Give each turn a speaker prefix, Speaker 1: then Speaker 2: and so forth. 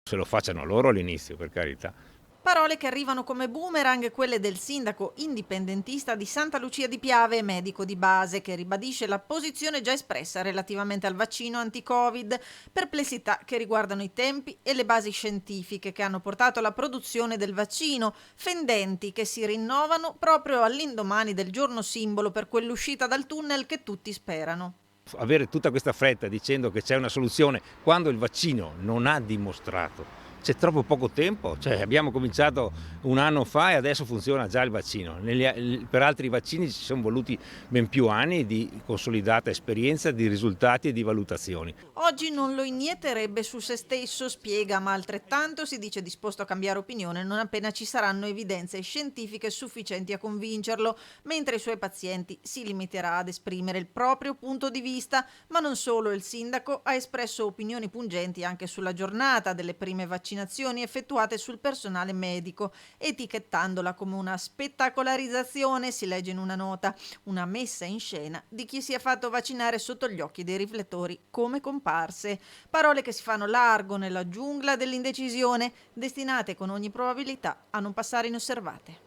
Speaker 1: Se lo facciano loro all'inizio, per carità.
Speaker 2: Parole che arrivano come boomerang quelle del sindaco indipendentista di Santa Lucia di Piave e medico di base, che ribadisce la posizione già espressa relativamente al vaccino anti-Covid, perplessità che riguardano i tempi e le basi scientifiche che hanno portato alla produzione del vaccino, fendenti che si rinnovano proprio all'indomani del giorno simbolo per quell'uscita dal tunnel che tutti sperano.
Speaker 1: Avere tutta questa fretta dicendo che c'è una soluzione quando il vaccino non ha dimostrato, c'è troppo poco tempo, cioè abbiamo cominciato un anno fa e adesso funziona già il vaccino. Per altri vaccini ci sono voluti ben più anni di consolidata esperienza, di risultati e di valutazioni.
Speaker 2: Oggi non lo inietterebbe su se stesso, spiega, ma altrettanto si dice disposto a cambiare opinione non appena ci saranno evidenze scientifiche sufficienti a convincerlo, mentre i suoi pazienti si limiterà ad esprimere il proprio punto di vista. Ma non solo, il sindaco ha espresso opinioni pungenti anche sulla giornata delle prime vaccinazioni effettuate sul personale medico, etichettandola come una spettacolarizzazione, si legge in una nota, una messa in scena di chi si è fatto vaccinare sotto gli occhi dei riflettori come comparse. Parole che si fanno largo nella giungla dell'indecisione, destinate con ogni probabilità a non passare inosservate.